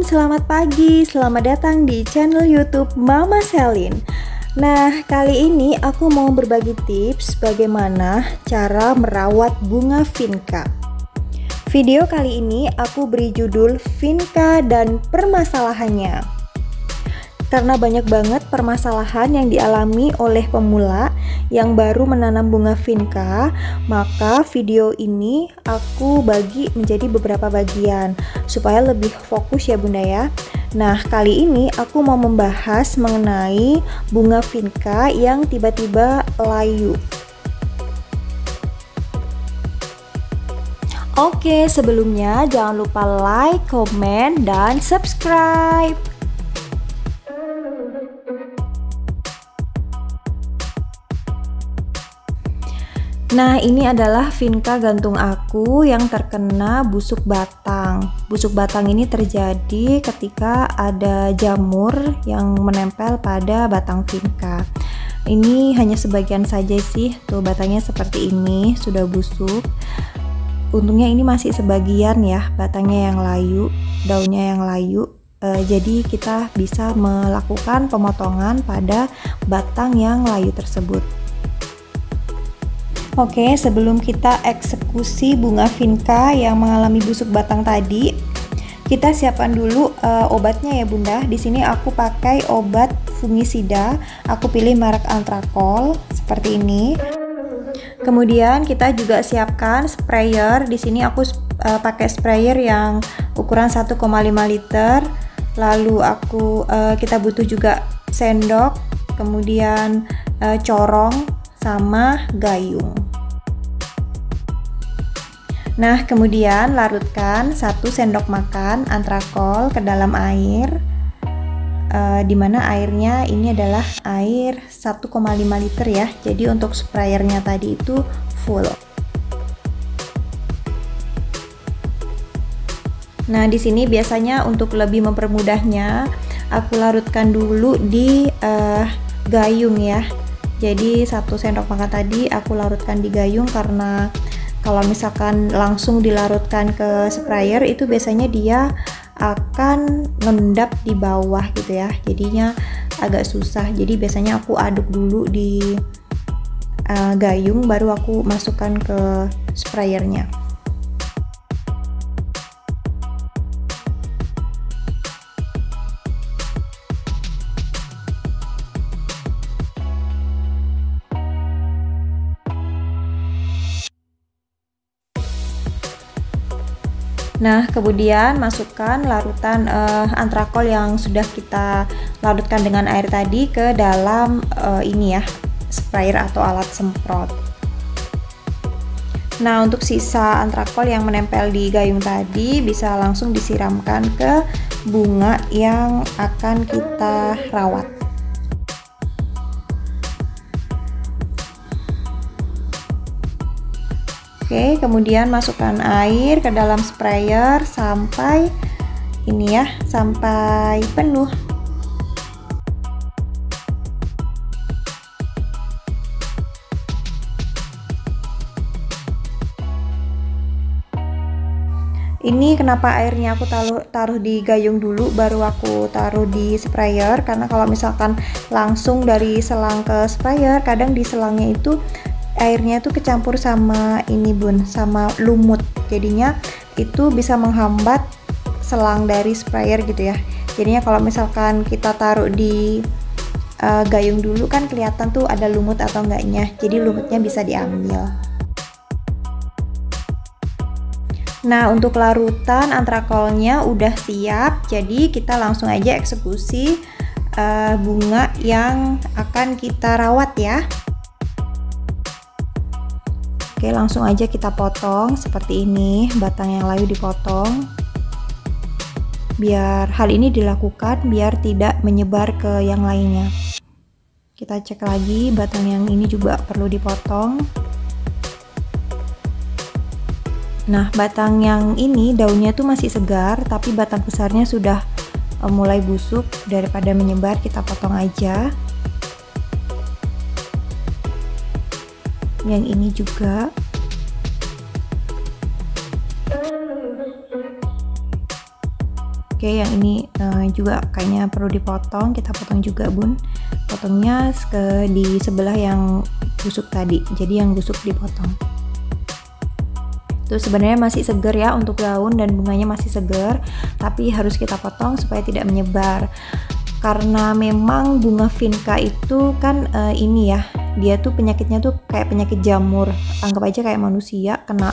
selamat pagi, selamat datang di channel YouTube Mama Selin. Nah, kali ini aku mau berbagi tips bagaimana cara merawat bunga vinca. Video kali ini aku beri judul Vinca dan permasalahannya. Karena banyak banget permasalahan yang dialami oleh pemula yang baru menanam bunga vinca, maka video ini aku bagi menjadi beberapa bagian supaya lebih fokus ya Bunda ya. Nah, kali ini aku mau membahas mengenai bunga vinca yang tiba-tiba layu. Oke, sebelumnya jangan lupa like, komen, dan subscribe. Nah, ini adalah vinca gantung aku yang terkena busuk batang. Busuk batang ini terjadi ketika ada jamur yang menempel pada batang vinca. Ini hanya sebagian saja sih, tuh batangnya seperti ini, sudah busuk. Untungnya ini masih sebagian ya, batangnya yang layu, daunnya yang layu. Jadi kita bisa melakukan pemotongan pada batang yang layu tersebut. Oke, sebelum kita eksekusi bunga vinca yang mengalami busuk batang tadi, kita siapkan dulu obatnya ya Bunda. Di sini aku pakai obat fungisida. Aku pilih merek Antrakol seperti ini. Kemudian kita juga siapkan sprayer. Di sini aku pakai sprayer yang ukuran 1,5 liter. Lalu kita butuh juga sendok, kemudian corong sama gayung. Nah, kemudian larutkan 1 sendok makan antrakol ke dalam air, dimana airnya ini adalah air 1,5 liter ya. Jadi untuk sprayernya tadi itu full. Nah, di sini biasanya untuk lebih mempermudahnya, aku larutkan dulu di gayung ya. Jadi 1 sendok makan tadi aku larutkan di gayung, karena kalau misalkan langsung dilarutkan ke sprayer itu biasanya dia akan ngendap di bawah gitu ya, jadinya agak susah. Jadi biasanya aku aduk dulu di gayung, baru aku masukkan ke sprayernya. Nah, kemudian masukkan larutan antrakol yang sudah kita larutkan dengan air tadi ke dalam ini ya, sprayer atau alat semprot. Nah, untuk sisa antrakol yang menempel di gayung tadi bisa langsung disiramkan ke bunga yang akan kita rawat. Oke, kemudian masukkan air ke dalam sprayer sampai ini ya, sampai penuh. Ini kenapa airnya aku taruh di gayung dulu baru aku taruh di sprayer, karena kalau misalkan langsung dari selang ke sprayer, kadang di selangnya itu airnya itu kecampur sama ini Bun, sama lumut, jadinya itu bisa menghambat selang dari sprayer gitu ya. Jadinya kalau misalkan kita taruh di gayung dulu kan kelihatan tuh ada lumut atau enggaknya, jadi lumutnya bisa diambil. Nah, untuk larutan antrakolnya udah siap, jadi kita langsung aja eksekusi bunga yang akan kita rawat ya. Oke, langsung aja kita potong seperti ini, batang yang layu dipotong. Biar hal ini dilakukan biar tidak menyebar ke yang lainnya. Kita cek lagi, batang yang ini juga perlu dipotong. Nah, batang yang ini daunnya tuh masih segar, tapi batang besarnya sudah mulai busuk. Daripada menyebar, kita potong aja. Yang ini juga. Oke, yang ini juga kayaknya perlu dipotong. Kita potong juga bun, potongnya di sebelah yang busuk tadi, jadi yang busuk dipotong. Itu sebenarnya masih segar ya, untuk daun dan bunganya masih segar, tapi harus kita potong supaya tidak menyebar. Karena memang bunga vinca itu kan ini ya, dia tuh penyakitnya tuh kayak penyakit jamur, anggap aja kayak manusia kena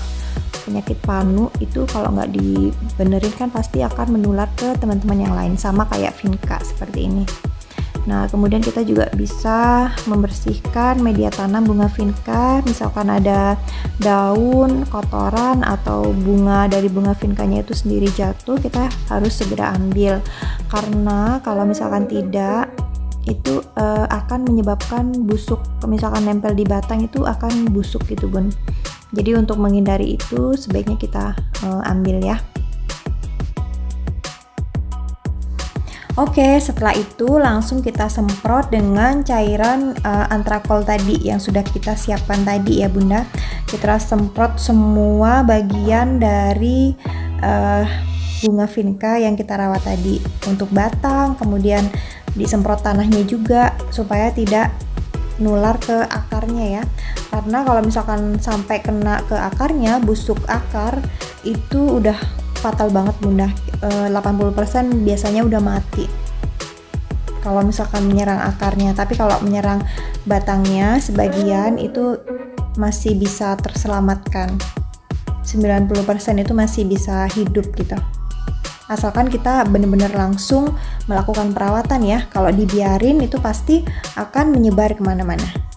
penyakit panu, itu kalau nggak dibenerin kan pasti akan menular ke teman-teman yang lain, sama kayak vinca seperti ini. Nah, kemudian kita juga bisa membersihkan media tanam bunga vinca. Misalkan ada daun, kotoran, atau bunga dari bunga vincanya itu sendiri jatuh, kita harus segera ambil. Karena kalau misalkan tidak, itu akan menyebabkan busuk. Misalkan nempel di batang itu akan busuk gitu bun. Jadi untuk menghindari itu sebaiknya kita ambil ya. Oke, setelah itu langsung kita semprot dengan cairan antrakol tadi yang sudah kita siapkan tadi ya bunda. Kita semprot semua bagian dari bunga vinca yang kita rawat tadi, untuk batang, kemudian disemprot tanahnya juga supaya tidak nular ke akarnya ya. Karena kalau misalkan sampai kena ke akarnya, busuk akar, itu udah fatal banget bunda. 80% biasanya udah mati kalau misalkan menyerang akarnya. Tapi kalau menyerang batangnya sebagian itu masih bisa terselamatkan. 90% itu masih bisa hidup gitu, asalkan kita benar-benar langsung melakukan perawatan ya. Kalau dibiarin itu pasti akan menyebar kemana-mana.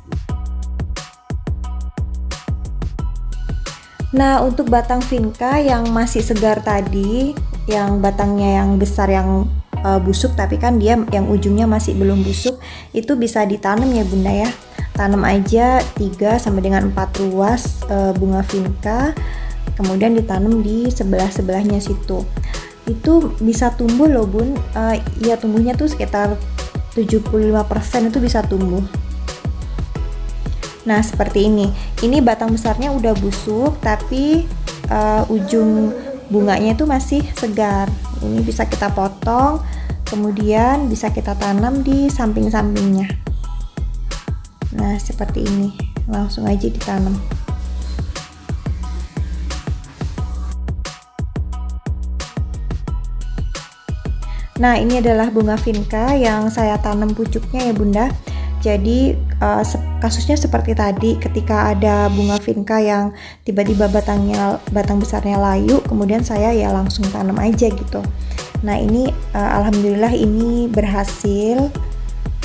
Nah, untuk batang vinca yang masih segar tadi, yang batangnya yang besar yang busuk tapi kan dia yang ujungnya masih belum busuk, itu bisa ditanam ya bunda ya. Tanam aja 3 sampai dengan 4 ruas bunga vinca, kemudian ditanam di sebelah-sebelahnya situ. Itu bisa tumbuh loh bun. Ya tumbuhnya tuh sekitar 75% itu bisa tumbuh. Nah seperti ini batang besarnya udah busuk tapi ujung bunganya itu masih segar. Ini bisa kita potong, kemudian bisa kita tanam di samping-sampingnya. Nah seperti ini, langsung aja ditanam. Nah ini adalah bunga vinca yang saya tanam pucuknya ya bunda. Jadi kasusnya seperti tadi, ketika ada bunga vinca yang tiba-tiba batang besarnya layu, kemudian saya ya langsung tanam aja gitu. Nah ini alhamdulillah ini berhasil.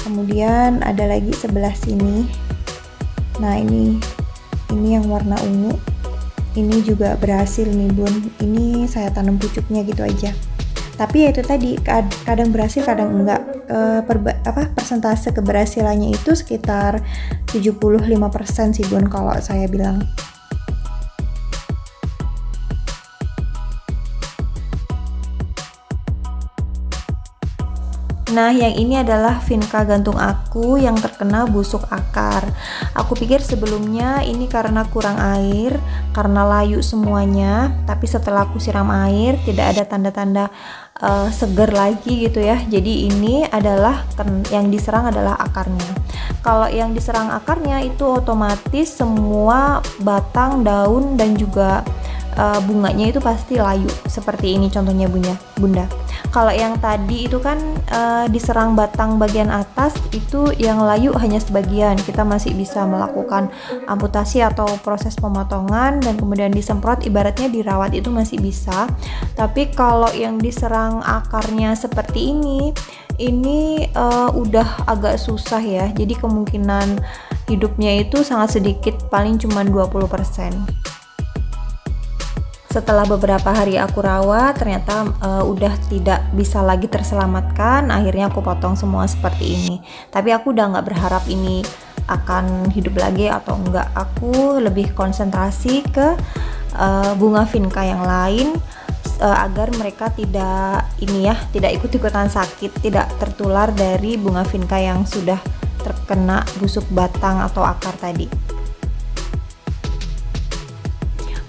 Kemudian ada lagi sebelah sini. Nah ini yang warna ungu, ini juga berhasil nih bun. Ini saya tanam pucuknya gitu aja. Tapi ya itu tadi, kadang berhasil kadang enggak. Persentase keberhasilannya itu sekitar 75% sih bun kalau saya bilang. Nah yang ini adalah vinca gantung aku yang terkena busuk akar. Aku pikir sebelumnya ini karena kurang air, karena layu semuanya, tapi setelah aku siram air tidak ada tanda-tanda segar lagi gitu ya. Jadi ini adalah yang diserang adalah akarnya. Kalau yang diserang akarnya itu otomatis semua batang, daun, dan juga bunganya itu pasti layu. Seperti ini contohnya bunda. Kalau yang tadi itu kan diserang batang bagian atas, itu yang layu hanya sebagian. Kita masih bisa melakukan amputasi atau proses pemotongan dan kemudian disemprot, ibaratnya dirawat itu masih bisa. Tapi kalau yang diserang akarnya seperti ini udah agak susah ya. Jadi kemungkinan hidupnya itu sangat sedikit, paling cuma 20%. Setelah beberapa hari aku rawat, ternyata udah tidak bisa lagi terselamatkan. Akhirnya aku potong semua seperti ini. Tapi aku udah nggak berharap ini akan hidup lagi atau enggak. Aku lebih konsentrasi ke bunga vinca yang lain agar mereka tidak ikut-ikutan sakit, tidak tertular dari bunga vinca yang sudah terkena busuk batang atau akar tadi.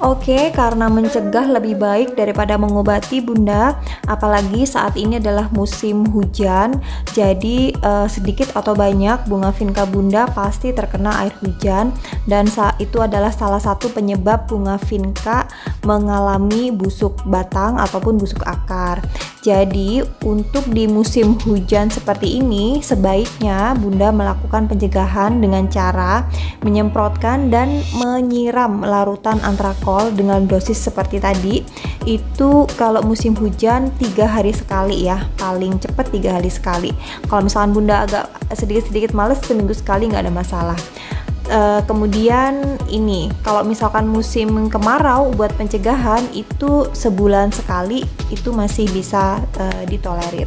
Oke, karena mencegah lebih baik daripada mengobati Bunda, apalagi saat ini adalah musim hujan, jadi sedikit atau banyak bunga vinca Bunda pasti terkena air hujan, dan itu adalah salah satu penyebab bunga vinca mengalami busuk batang ataupun busuk akar. Jadi untuk di musim hujan seperti ini, sebaiknya Bunda melakukan pencegahan dengan cara menyemprotkan dan menyiram larutan antrakol dengan dosis seperti tadi. Itu kalau musim hujan 3 hari sekali ya, paling cepat 3 hari sekali. Kalau misalkan Bunda agak sedikit-sedikit males, seminggu sekali nggak ada masalah. Kemudian ini, kalau misalkan musim kemarau, buat pencegahan itu sebulan sekali, itu masih bisa ditolerir.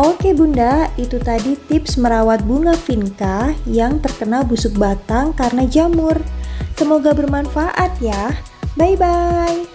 Oke Bunda, itu tadi tips merawat bunga vinca yang terkena busuk batang karena jamur. Semoga bermanfaat ya. Bye-bye.